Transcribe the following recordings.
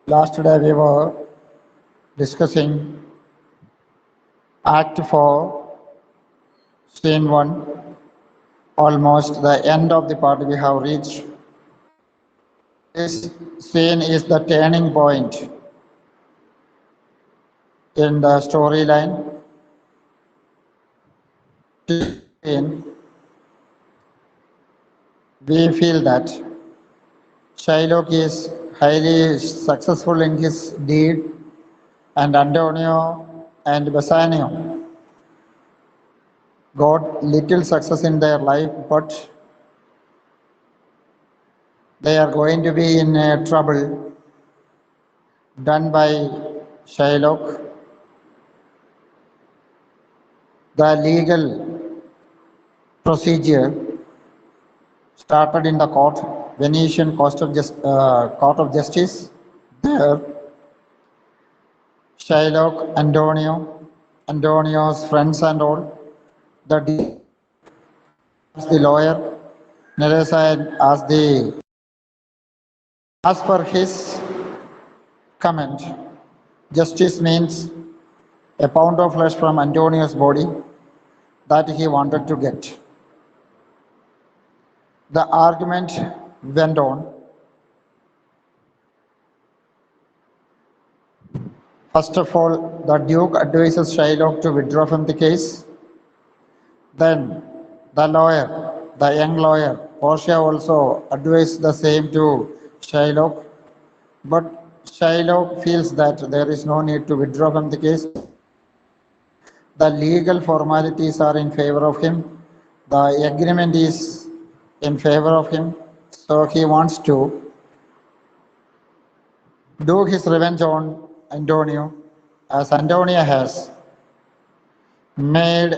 Last day we were discussing Act 4, Scene 1. Almost the end of the part we have reached. This scene is the turning point in the storyline. In we feel that Shylock is highly successful in his deed, and Antonio and Bassanio got little success in their life, but they are going to be in trouble done by Shylock. The legal procedure started in the court, Venetian Court of Justice. There, Shylock, Antonio's friends and all, the lawyer, Nerissa asked as per his comment, justice means a pound of flesh from Antonio's body that he wanted to get. The argument went on. First of all, the Duke advises Shylock to withdraw from the case. Then the lawyer, the young lawyer, Portia also advised the same to Shylock. But Shylock feels that there is no need to withdraw from the case. The legal formalities are in favor of him. The agreement is in favor of him. So he wants to do his revenge on Antonio, as Antonio has made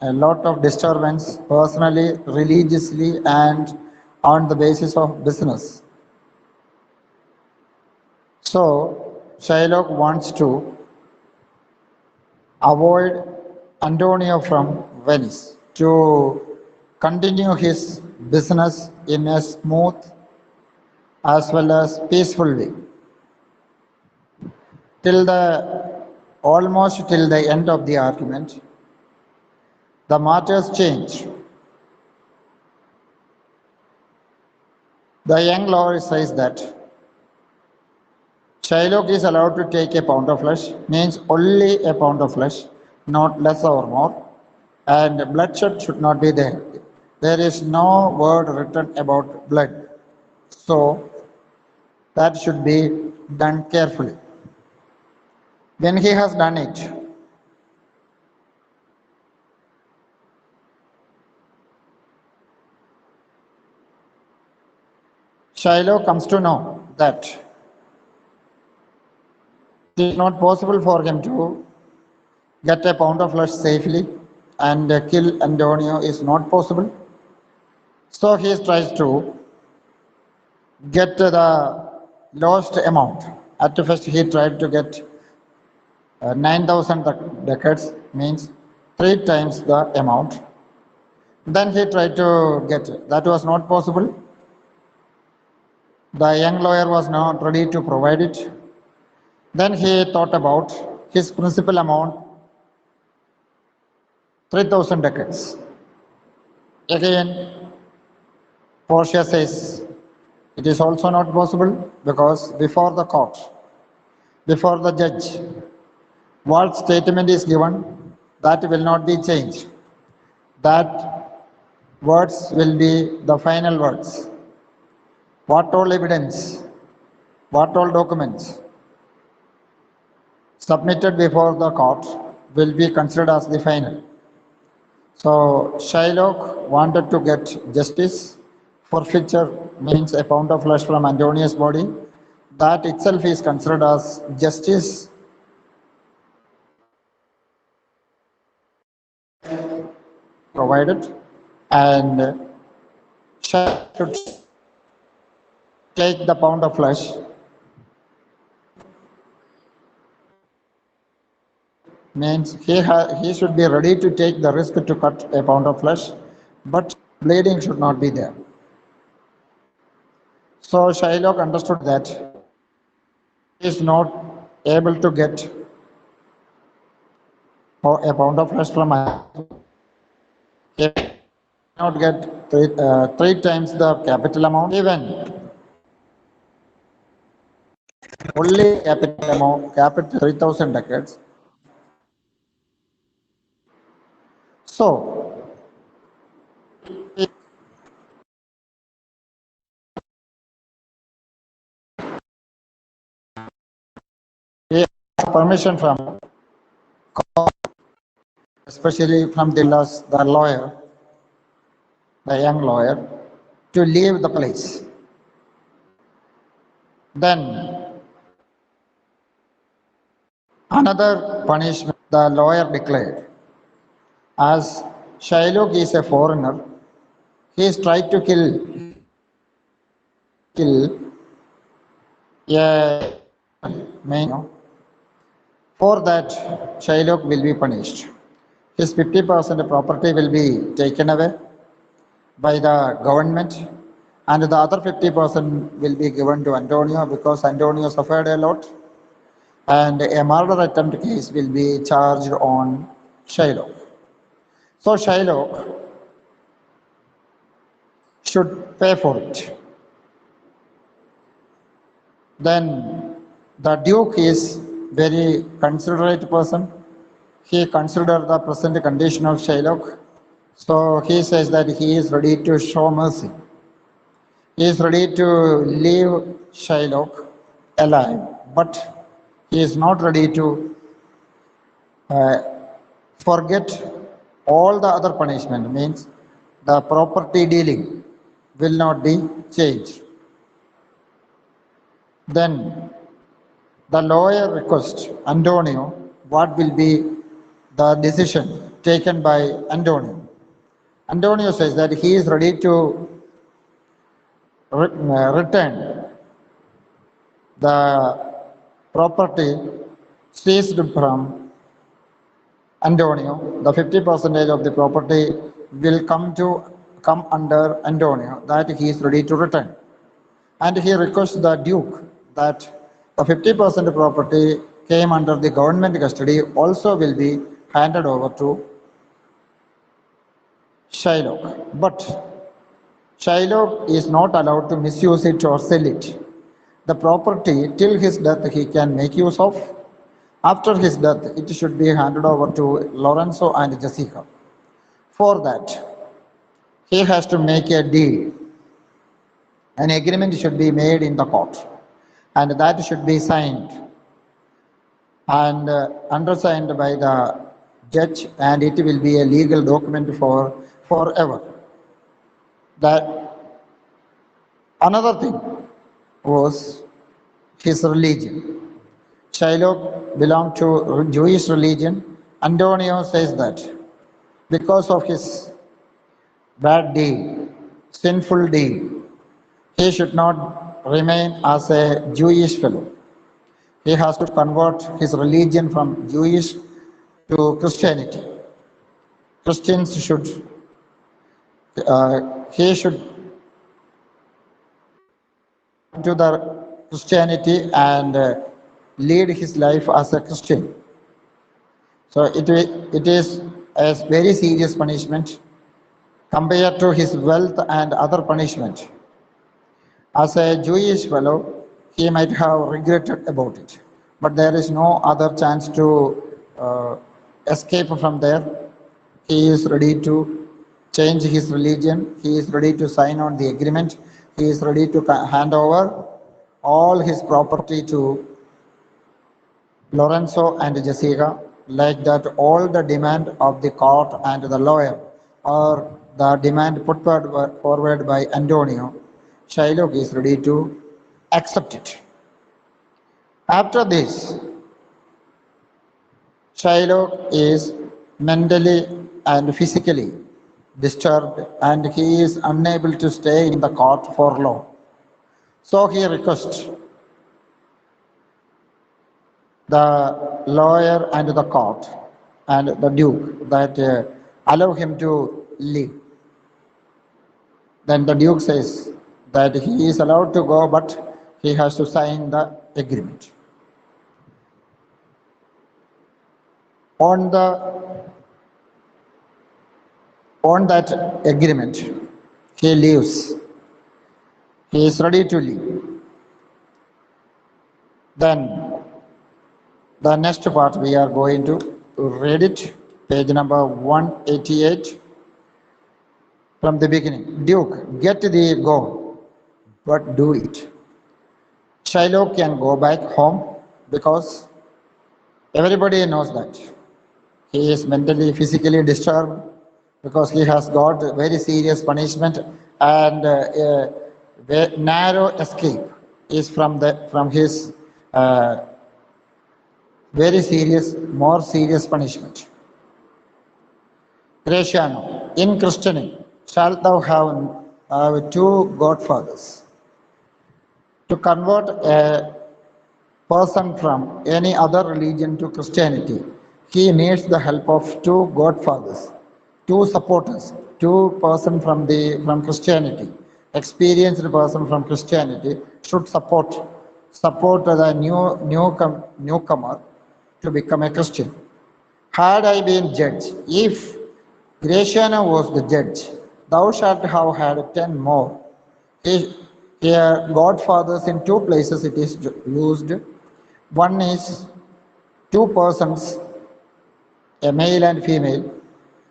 a lot of disturbance personally, religiously, and on the basis of business. So Shylock wants to avoid Antonio from Venice to continue his business in a smooth as well as peaceful way till the almost till the end of the argument. The matters change. The young lawyer says that Shylock is allowed to take a pound of flesh, means only a pound of flesh, not less or more, and bloodshed should not be there. There is no word written about blood. So that should be done carefully. When he has done it, Shylock comes to know that it is not possible for him to get a pound of flesh safely and kill Antonio is not possible. So he tries to get the lost amount. At first he tried to get 9,000 ducats, means 3 times the amount. Then he tried to get it. That was not possible. The young lawyer was not ready to provide it. Then he thought about his principal amount, 3,000 ducats. Again, Portia says it is also not possible because before the court, before the judge, what statement is given, that will not be changed. That words will be the final words. What all evidence, what all documents submitted before the court will be considered as the final. So Shylock wanted to get justice. Forfeiture means a pound of flesh from Antonio's body. That itself is considered as justice. Provided, and Shylock should take the pound of flesh. Means he should be ready to take the risk to cut a pound of flesh, but bleeding should not be there. So Shylock understood that is not able to get a pound of flesh from he not get three times the capital amount, even only capital amount, capital 3,000 decades. So, he asked permission from, especially from the lawyer, the young lawyer, to leave the place. Then another punishment the lawyer declared. As Shylock is a foreigner, he is tried to kill a man. For that, Shylock will be punished. His 50% property will be taken away by the government, and the other 50% will be given to Antonio because Antonio suffered a lot, and a murder attempt case will be charged on Shylock. So Shylock should pay for it. Then the Duke is very considerate person. He considered the present condition of Shylock. So he says that he is ready to show mercy. He is ready to leave Shylock alive, but he is not ready to uh, forget all the other punishment, means the property dealing will not be changed. Then the lawyer requests Antonio what will be the decision taken by Antonio. Antonio says that he is ready to return the property seized from Antonio. The 50% of the property will come under Antonio, that he is ready to return. And he requests the Duke that the 50% property came under the government custody also will be handed over to Shylock. But Shylock is not allowed to misuse it or sell it. The property till his death he can make use of. After his death, it should be handed over to Lorenzo and Jessica. For that, he has to make a deal. An agreement should be made in the court, and that should be signed and undersigned by the judge, and it will be a legal document for forever. That another thing was his religion. Shylock belonged to Jewish religion. Antonio says that because of his bad deed, sinful deed, he should not remain as a Jewish fellow. He has to convert his religion from Jewish to Christianity. Christians should, he should to the Christianity and lead his life as a Christian. So it is a very serious punishment compared to his wealth and other punishment. As a Jewish fellow, he might have regretted about it, but there is no other chance to escape from there. He is ready to change his religion. He is ready to sign on the agreement. He is ready to hand over all his property to Lorenzo and Jessica, like that all the demand of the court and the lawyer or the demand put forward by Antonio, Shylock is ready to accept it. After this, Shylock is mentally and physically disturbed and he is unable to stay in the court for long. So he requests the lawyer and the court and the duke that allow him to leave. Then the duke says that he is allowed to go, but he has to sign the agreement. On that agreement, he leaves. He is ready to leave. Then the next part we are going to read it, page number 188 from the beginning. Duke, get thee go, but do it. Shylock can go back home because everybody knows that he is mentally, physically disturbed because he has got very serious punishment and narrow escape is from his very serious, more serious punishment. Gratiano, in Christianity, shalt thou have two godfathers. To convert a person from any other religion to Christianity, he needs the help of two godfathers, two supporters, two person from Christianity, experienced person from Christianity should support the newcomer to become a Christian. Had I been judge, if Gratiano was the judge, thou shalt have had 10 more. Here, godfathers in two places it is used. One is two persons, a male and female,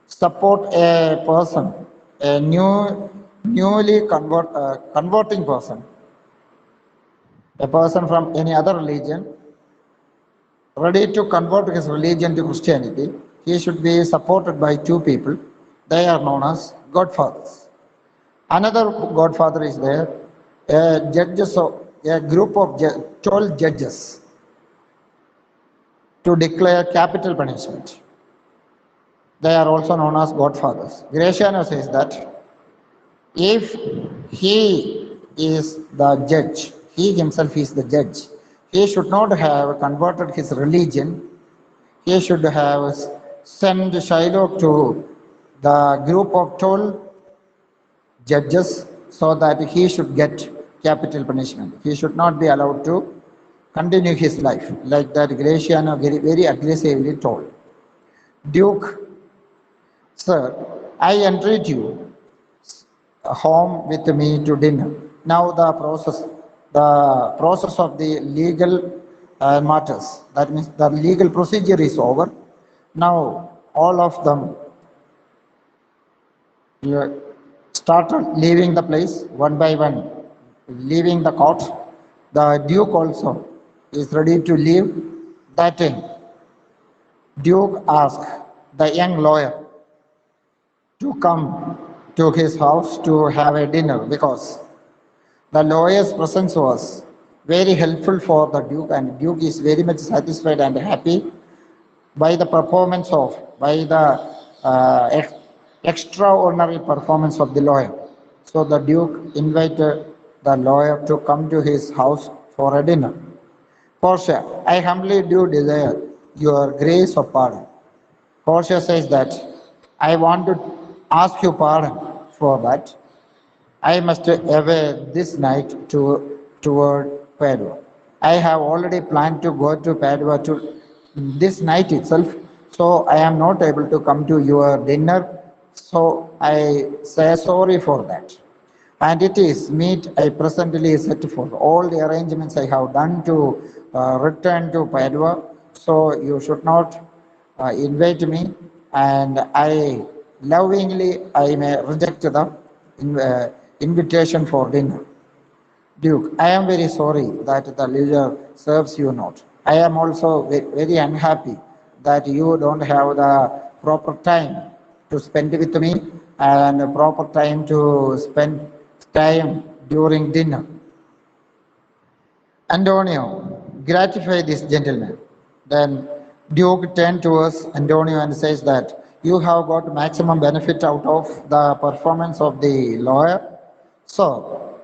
support a person, a newly converting person, a person from any other religion, ready to convert his religion to Christianity. He should be supported by two people. They are known as godfathers. Another godfather is there, a group of 12 judges to declare capital punishment. They are also known as godfathers. Gratiano says that if he is the judge, he himself is the judge, he should not have converted his religion. He should have sent Shylock to the group of 12 judges so that he should get capital punishment. He should not be allowed to continue his life, like that Gratiano very aggressively told. Duke, sir, I entreat you home with me to dinner. Now the process of the legal matters, that means the legal procedure is over. Now all of them started leaving the place one by one, leaving the court. The Duke also is ready to leave. That time, Duke asked the young lawyer to come to his house to have a dinner because the lawyer's presence was very helpful for the Duke, and Duke is very much satisfied and happy by the extraordinary performance of the lawyer. So the Duke invited the lawyer to come to his house for a dinner. Portia, I humbly do desire your grace of pardon. Portia says that I want to ask you pardon for that. I must away this night toward Padua. I have already planned to go to Padua to this night itself, so I am not able to come to your dinner. So I say sorry for that. And it is meet I presently set for all the arrangements I have done to return to Padua. So you should not invite me, and I lovingly I may reject the invitation for dinner. Duke, I am very sorry that the leisure serves you not. I am also very unhappy that you don't have the proper time to spend with me and proper time to spend time during dinner. Antonio, gratify this gentleman. Then Duke turned towards Antonio and says that you have got maximum benefit out of the performance of the lawyer. So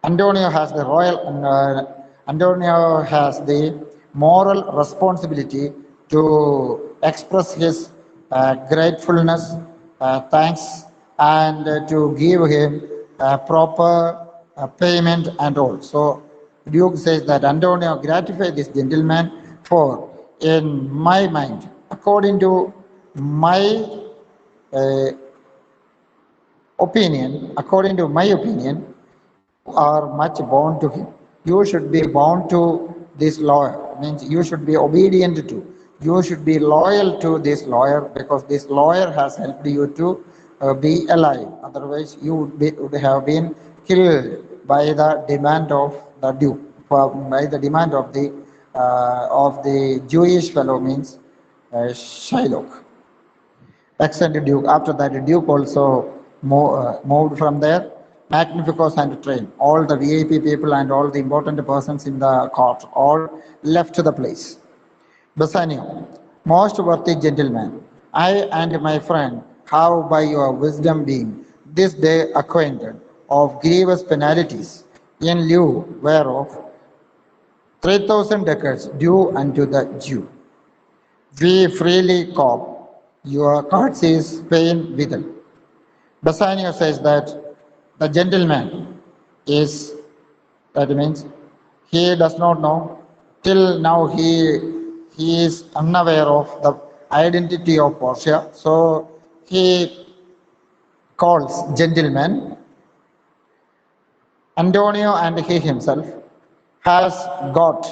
Antonio has the moral responsibility to express his gratefulness, thanks, and to give him proper payment and all. So Duke says that Antonio gratify this gentleman, for in my mind, according to my uh, according to my opinion, you are much bound to him. You should be bound to this lawyer, means you should be obedient to. You should be loyal to this lawyer because this lawyer has helped you to be alive. Otherwise, you would have been killed by the demand of the Duke, by the demand of the Jewish fellow, means Shylock. Extended Duke. After that, the Duke also moved from there. Magnificus and train. All the VIP people and all the important persons in the court all left the place. Bassanio, most worthy gentleman, I and my friend have by your wisdom been this day acquainted of grievous penalties, in lieu whereof 3,000 ducats due unto the Jew. We freely cop your courtesies pain withal. Bassanio says that the gentleman is, that means he does not know, till now he is unaware of the identity of Portia. So he calls gentleman. Antonio and he himself has got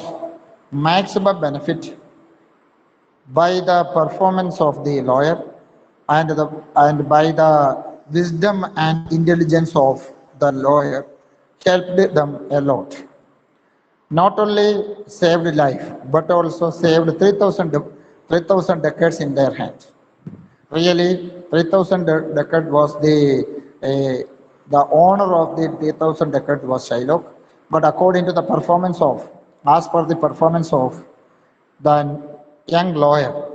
maximum benefit by the performance of the lawyer and by the wisdom and intelligence of the lawyer helped them a lot. Not only saved life, but also saved 3,000 decades in their hands. Really, 3,000 decade was the owner of the 3,000 decade was Shylock, but according to the performance of, as per the performance of the young lawyer,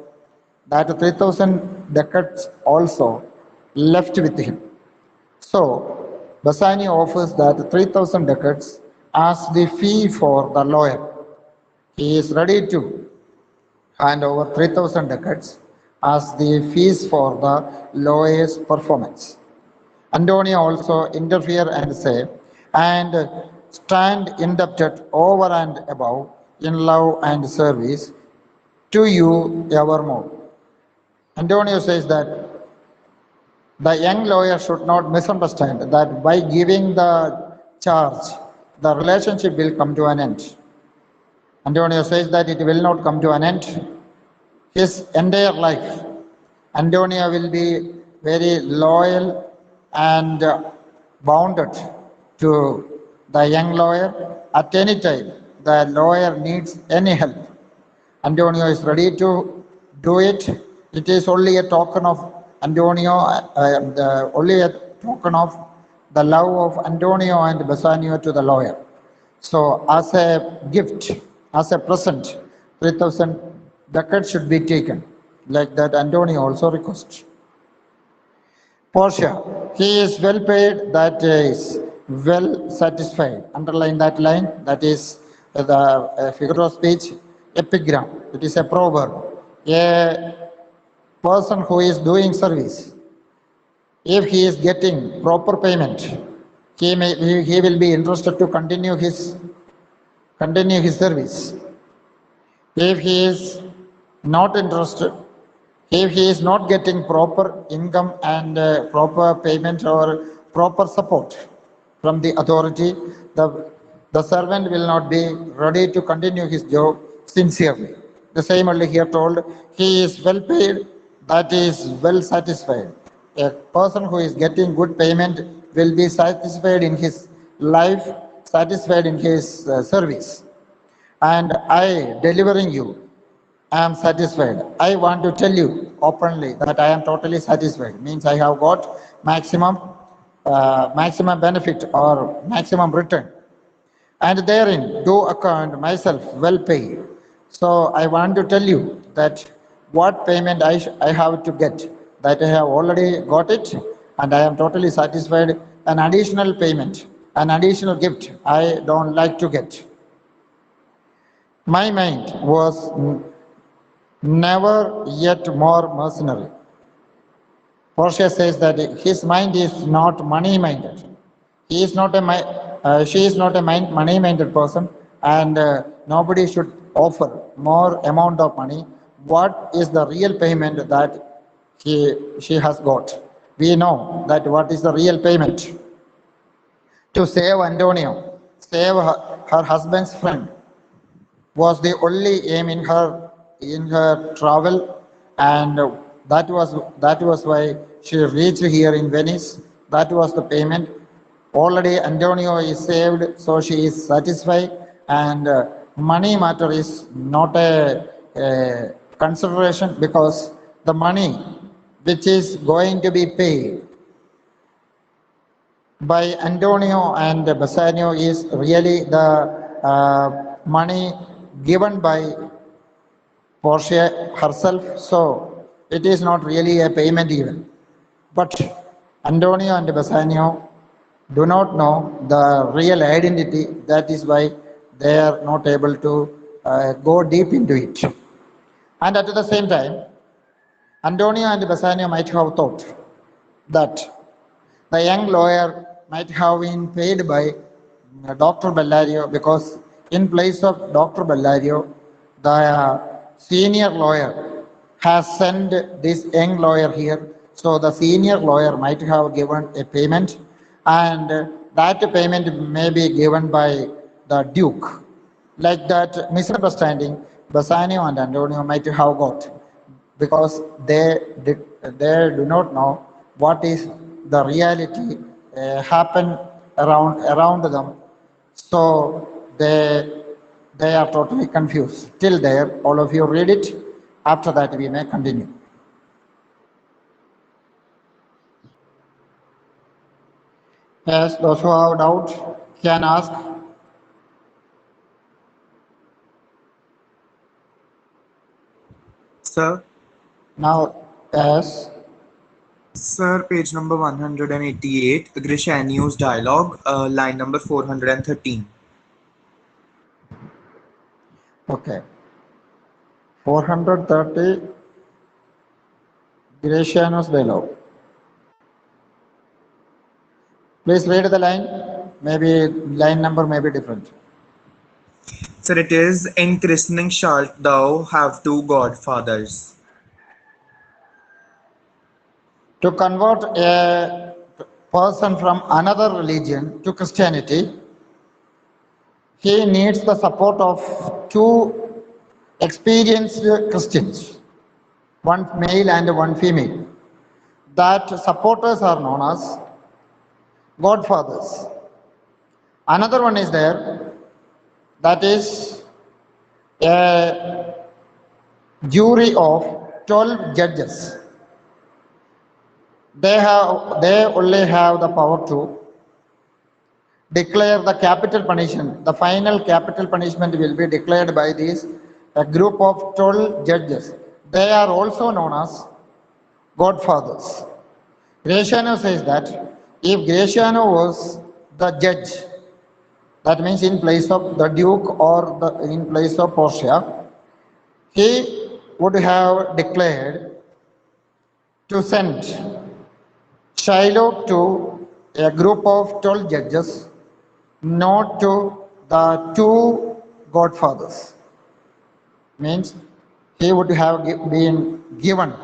that 3,000 decades also left with him. So, Bassanio offers that 3,000 decades as the fee for the lawyer. He is ready to hand over 3,000 decades as the fees for the lawyer's performance. Antonio also interfere and say, and stand indebted over and above in love and service to you evermore. Antonio says that the young lawyer should not misunderstand that by giving the charge, the relationship will come to an end. Antonio says that it will not come to an end. His entire life, Antonio will be very loyal and bounded to the young lawyer. At any time, the lawyer needs any help, Antonio is ready to do it. It is only a token of Antonio, only a token of the love of Antonio and Bassanio to the lawyer. So, as a gift, as a present, 3,000 ducats should be taken. Like that, Antonio also requests. Portia, he is well paid, that is well satisfied. Underline that line, that is the figure of speech, epigram. It is a proverb. A person who is doing service, if he is getting proper payment, he will be interested to continue his service. If he is not interested, if he is not getting proper income and proper payment or proper support from the authority, the servant will not be ready to continue his job sincerely. The same only here told, he is well paid, that is well satisfied. A person who is getting good payment will be satisfied in his life, satisfied in his service. And I, delivering you, I am satisfied. I want to tell you openly that I am totally satisfied. Means I have got maximum benefit or maximum return. And therein do account myself well paid. So I want to tell you that what payment I have to get, that I have already got it, and I am totally satisfied. An additional payment, an additional gift, I don't like to get. My mind was never yet more mercenary. Portia says that his mind is not money-minded. He is not a, she is not a money-minded person, and nobody should offer more amount of money. What is the real payment that she has got? We know that what is the real payment to save Antonio, save her husband's friend, was the only aim in her travel, and that was why she reached here in Venice. That was the payment. Already Antonio is saved, so she is satisfied, and money matter is not a consideration, because the money which is going to be paid by Antonio and Bassanio is really the money given by Portia herself, so it is not really a payment even. But Antonio and Bassanio do not know the real identity. That is why they are not able to go deep into it. And at the same time, Antonio and Bassanio might have thought that the young lawyer might have been paid by Dr. Bellario, because in place of Dr. Bellario, the senior lawyer has sent this young lawyer here. So the senior lawyer might have given a payment, and that payment may be given by the Duke. Like that misunderstanding, Bassanio and Antonio might have got, because they do not know what is the reality happen around them, so they are totally confused. Till there, all of you read it. After that, we may continue. Yes, those who have doubt can ask. Sir, Now, yes. sir, page number 188, Grishaniu's dialogue, line number 413. Okay. 430, Gratianus below. Please read the line. Maybe line number may be different. Sir, it is, in christening shalt thou have two godfathers. To convert a person from another religion to Christianity, he needs the support of two experienced Christians, one male and one female. That supporters are known as godfathers. Another one is there, that is a jury of 12 judges. They only have the power to declare the capital punishment. The final capital punishment will be declared by this a group of 12 judges. They are also known as godfathers. Gratiano says that if Gratiano was the judge, that means in place of the Duke or in place of Portia, he would have declared to send Shylock to a group of 12 judges, not to the two godfathers. Means he would have been given,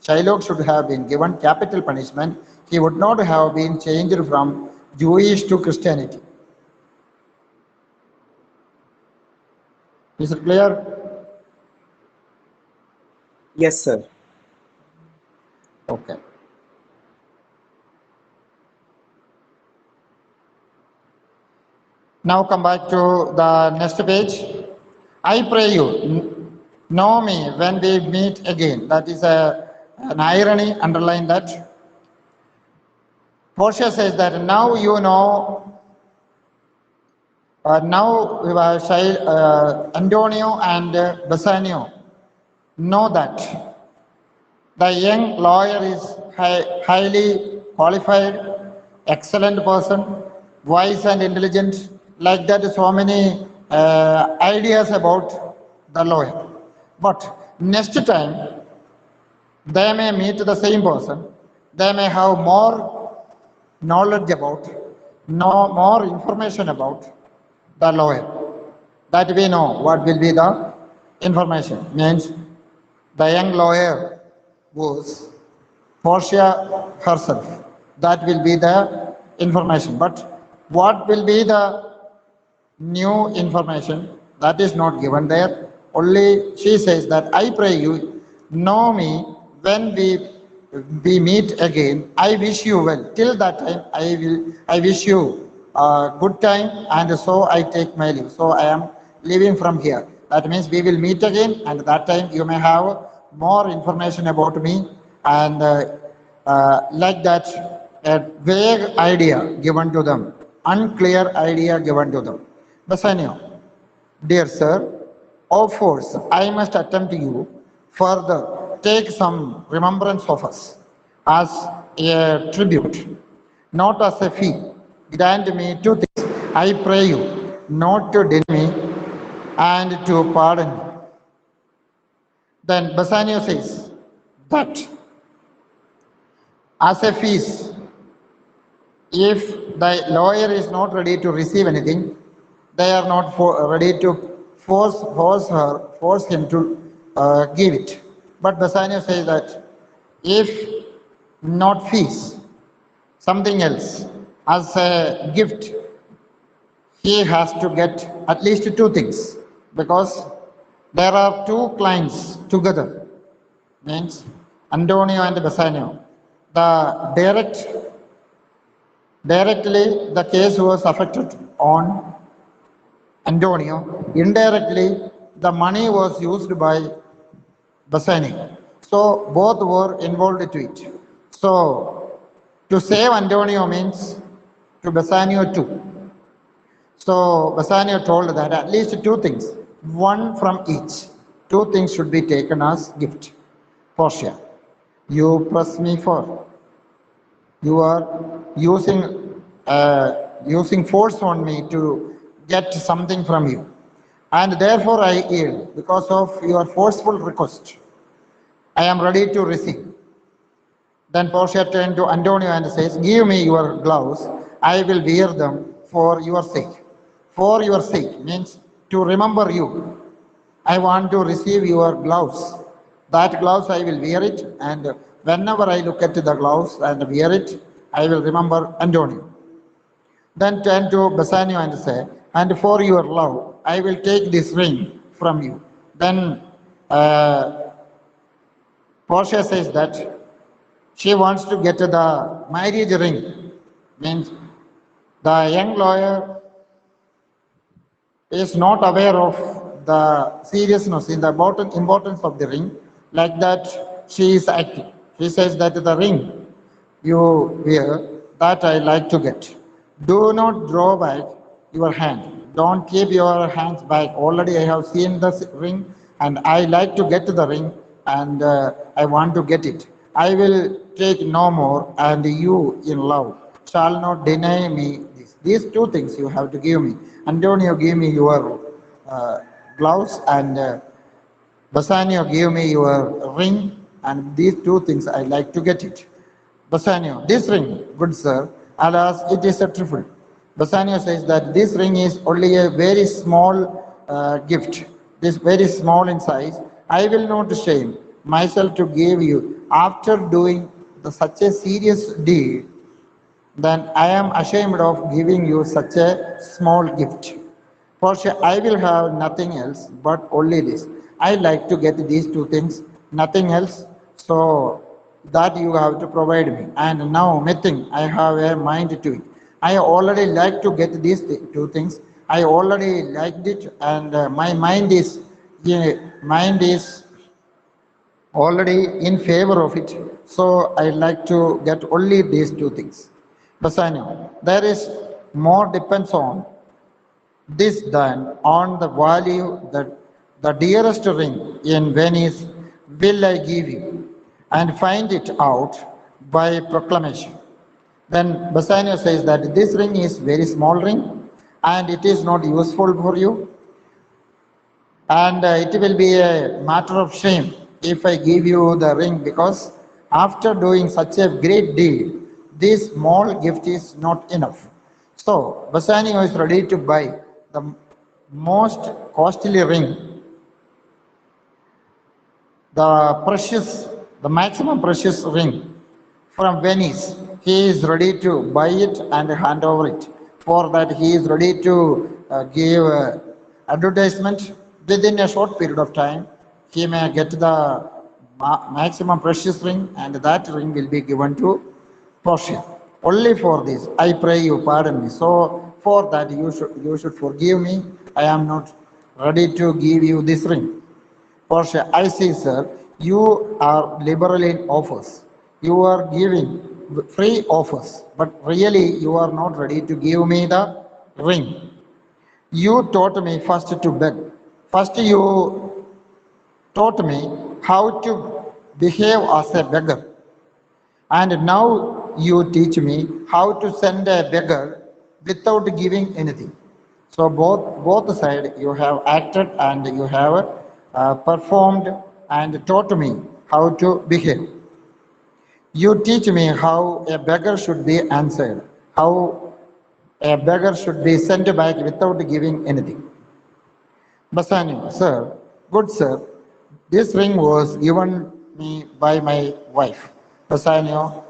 Shylock should have been given capital punishment. He would not have been changed from Jewish to Christianity. Is it clear? Yes, sir. Okay. Now come back to the next page. I pray you, know me when we meet again. That is an irony, underline that. Portia says that now you know, Antonio and Bassanio know that the young lawyer is highly qualified, excellent person, wise and intelligent, like that so many ideas about the lawyer. But next time they may meet the same person, they may have more knowledge about, know more information about the lawyer. that we know what will be the information. Means the young lawyer was Portia herself. That will be the information. But what will be the new information that is not given there? Only she says that I pray you know me when we meet again. I wish you well. Till that time I wish you a good time, and so I take my leave. So I am leaving from here. That means we will meet again, and that time you may have more information about me, and like that, a vague idea given to them, unclear idea given to them. Bassanio, dear sir, of force, I must attempt you further. Take some remembrance of us as a tribute, not as a fee. Grant me two things. I pray you not to deny me and to pardon me. Then Bassanio says that as a fees, if the lawyer is not ready to receive anything, they are not ready to force him to give it. But Bassanio says that if not fees, something else, as a gift, he has to get at least two things, because there are two clients together, means Antonio and Bassanio. The directly the case was affected on Antonio. Indirectly, the money was used by Bassanio. So both were involved to it. So to save Antonio means to Bassanio too. So Bassanio told that at least two things, one from each. Two things should be taken as gift. Portia, you press me for. You are using force on me to get something from you, and therefore I yield because of your forceful request. I am ready to receive. Then Portia turned to Antonio and says, give me your gloves. I will wear them for your sake. For your sake means to remember you. I want to receive your gloves. That gloves I will wear it, and whenever I look at the gloves and wear it, I will remember Antonio. Then turn to Bassanio and say, and for your love, I will take this ring from you. Then Portia says that she wants to get the marriage ring. Means the young lawyer is not aware of the seriousness in the importance of the ring. Like that, she is acting. She says that the ring you wear, that I like to get. Do not draw back your hand. Don't keep your hands back. Already I have seen the ring, and I like to get the ring, and I want to get it. I will take no more, and you in love shall not deny me this. These two things you have to give me. Antonio, give me your gloves, and Bassanio, give me your ring, and these two things I like to get it. Bassanio, this ring, good sir, alas, it is a trifle. Bassanio says that this ring is only a very small gift, this very small in size. I will not shame myself to give you after doing such a serious deed. Then I am ashamed of giving you such a small gift. Portia, I will have nothing else but only this. I like to get these two things, nothing else. So that you have to provide me. And now nothing, I have a mind to it. I already like to get these two things. I already liked it, and my mind is already in favor of it. So I like to get only these two things. Bassanio, there is more depends on this than on the value that the dearest ring in Venice will I give you, and find it out by proclamation. Then Bassanio says that this ring is very small ring, and it is not useful for you, and it will be a matter of shame if I give you the ring, because after doing such a great deed, this small gift is not enough. So Bassanio is ready to buy the most costly ring, the maximum precious ring from Venice. He is ready to buy it and hand over it. For that, he is ready to give advertisement within a short period of time. He may get the maximum precious ring, and that ring will be given to Portia. Only for this, I pray you pardon me. So for that, you should forgive me. I am not ready to give you this ring. Portia, I see, sir, you are liberal in offers. You are giving free offers, but really you are not ready to give me the ring. You taught me first to beg. First, you taught me how to behave as a beggar. And now you teach me how to send a beggar without giving anything. So both sides you have acted and you have performed and taught me how to behave. You teach me how a beggar should be answered, how a beggar should be sent back without giving anything. Bassanio, sir, good sir, this ring was given me by my wife. Bassanio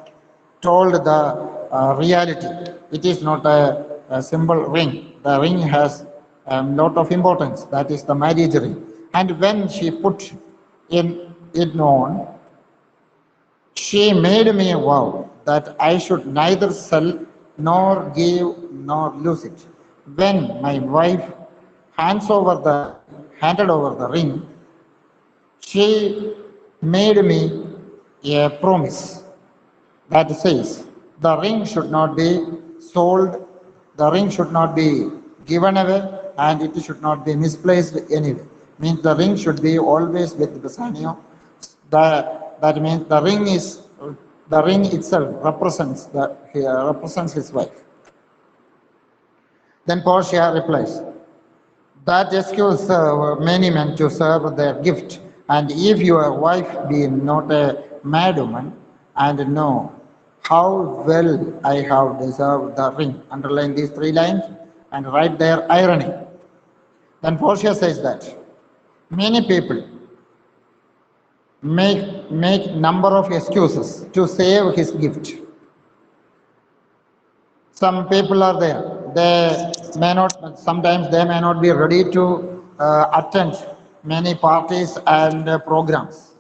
told the reality. It is not a simple ring. The ring has a lot of importance. That is the marriage ring. And when she put in it on, she made me a vow that I should neither sell nor give nor lose it. When my wife handed over the ring, she made me a promise that says the ring should not be sold, the ring should not be given away, and it should not be misplaced anyway. Means the ring should be always with Bassanio. That means the ring itself represents his wife. Then Portia replies, that excuse many men to serve their gift, and if your wife be not a madwoman, and know how well I have deserved the ring. Underline these three lines and write their irony. Then Portia says that many people make number of excuses to save his gift. Some people are there, sometimes they may not be ready to attend many parties and programs,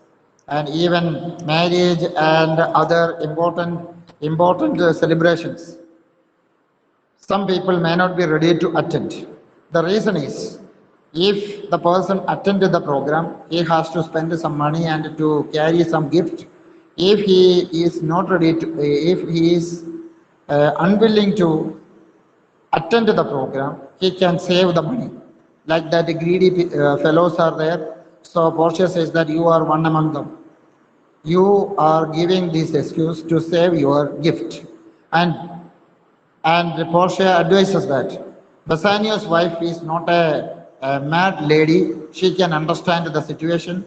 and even marriage and other important celebrations. Some people may not be ready to attend. The reason is, if the person attended the program, he has to spend some money and to carry some gift. If he is not ready to, if he is unwilling to attend the program, he can save the money. Like that, greedy fellows are there. So Portia says that you are one among them. You are giving this excuse to save your gift. And Portia advises that Bassanio's wife is not a mad lady. She can understand the situation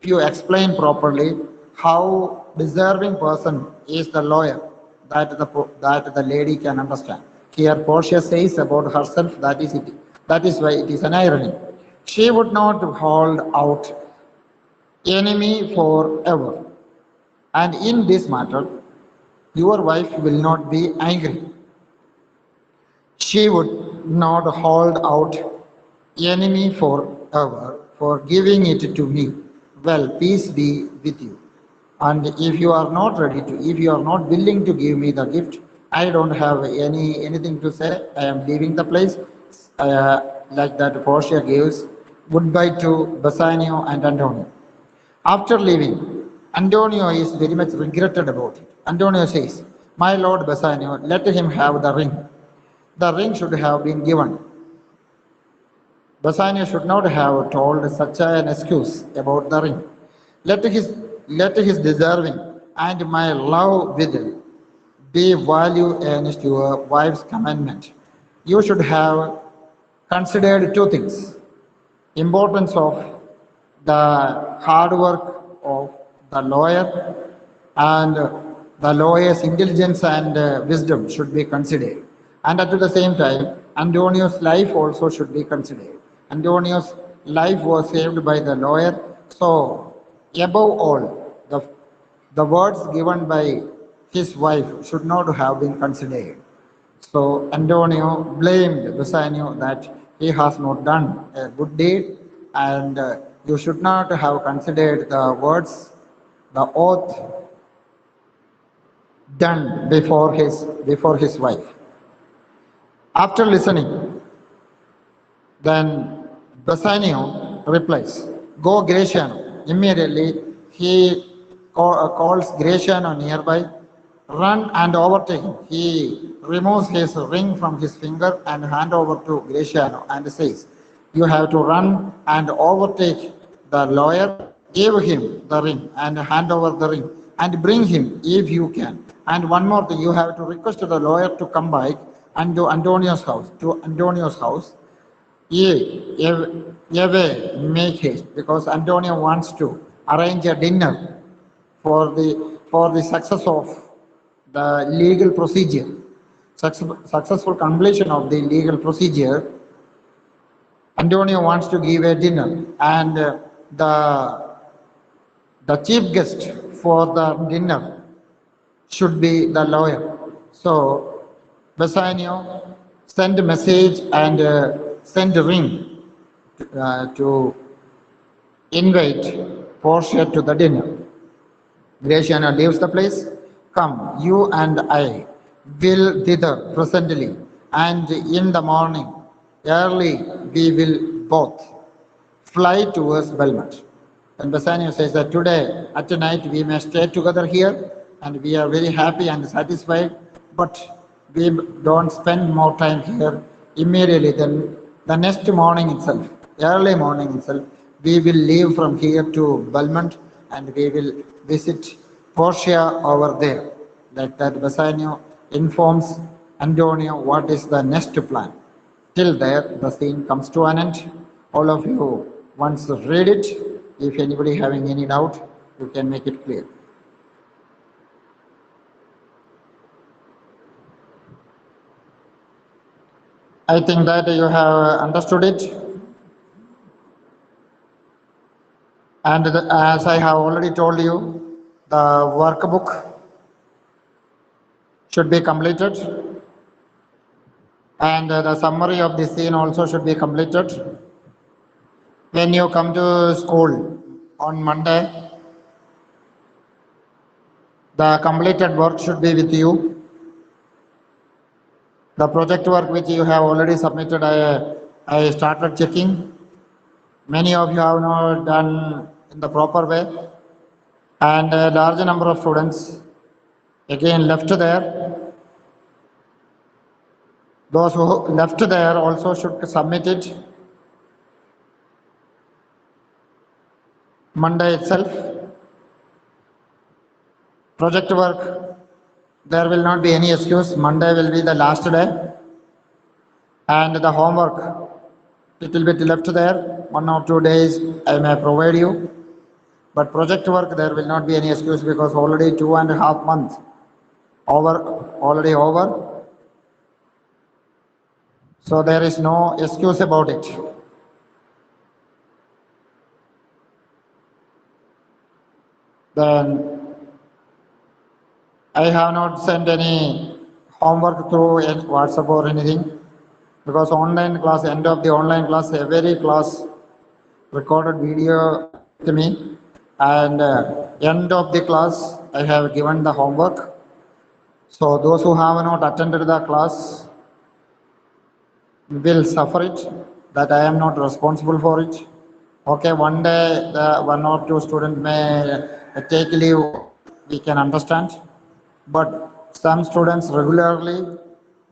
if you explain properly how deserving person is the lawyer, that the lady can understand. Here Portia says about herself, that is it. That is why it is an irony. She would not hold out enemy forever. And in this matter, your wife will not be angry. She would not hold out enemy forever for giving it to me. Well, peace be with you. And if you are not ready to, if you are not willing to give me the gift, I don't have anything to say. I am leaving the place. Like that, Portia gives goodbye to Bassanio and Antonio. After leaving, Antonio is very much regretted about it. Antonio says, my lord Bassanio, let him have the ring. The ring should have been given. Bassanio should not have told such an excuse about the ring. Let his deserving and my love with him be value against your wife's commandment. You should have considered two things: importance of the hard work of the lawyer, and the lawyer's intelligence and wisdom should be considered. And at the same time, Antonio's life also should be considered. Antonio's life was saved by the lawyer. So, above all, the words given by his wife should not have been considered. So Antonio blamed Bassanio that he has not done a good deed, and you should not have considered the words, the oath done before his wife. After listening, then Bassanio replies, "Go, Gratiano." Immediately, he calls Gratiano nearby. "Run and overtake him." He removes his ring from his finger and hand over to Gratiano and says, "You have to run and overtake the lawyer, give him the ring and hand over the ring and bring him if you can. And one more thing, you have to request the lawyer to come back and to Antonio's house. Ye make haste, because Antonio wants to arrange a dinner for the success of the legal procedure, successful completion of the legal procedure. Antonio wants to give a dinner, and the chief guest for the dinner should be the lawyer. So Bassanio sent a message and sent a ring to invite Portia to the dinner. Gratiano leaves the place. "Come, you and I will thither presently, and in the morning early we will both fly towards Belmont." And Bassanio says that today at night we may stay together here, and we are very happy and satisfied, but we don't spend more time here immediately. Then the next morning itself, early morning itself, we will leave from here to Belmont, and we will visit Portia over there. Like that, Bassanio informs Antonio what is the next plan. Till there, the scene comes to an end. All of you once read it. If anybody having any doubt, you can make it clear. I think that you have understood it. And as I have already told you, the workbook should be completed, and the summary of the scene also should be completed. When you come to school on Monday, the completed work should be with you. The project work which you have already submitted, I started checking. Many of you have not done in the proper way, and a large number of students again left there. Those who left there also should submit it Monday itself. Project work, there will not be any excuse. Monday will be the last day. And the homework, little bit left there. 1 or 2 days I may provide you. But project work, there will not be any excuse, because already 2.5 months already over. So there is no excuse about it. Then I have not sent any homework through any WhatsApp or anything, because online class, end of the online class, every class recorded video to me, and end of the class I have given the homework. So those who have not attended the class will suffer it, that I am not responsible for it. Okay, one day the 1 or 2 students may take leave, we can understand, but some students regularly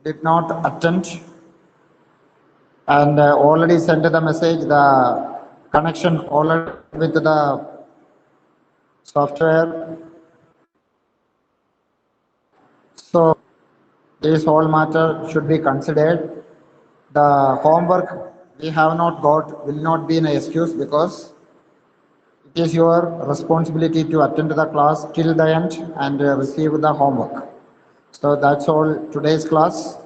did not attend, and already sent the message, the connection already with the software. So this whole matter should be considered. The homework we have not got will not be an excuse, because it is your responsibility to attend the class till the end and receive the homework. So that's all today's class.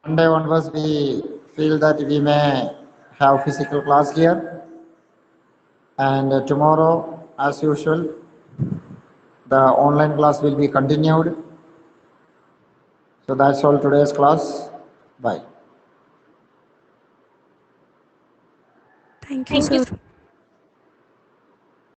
Monday onwards we feel that we may have physical class here. And tomorrow, as usual, the online class will be continued. So that's all today's class. Bye. Thank you, sir.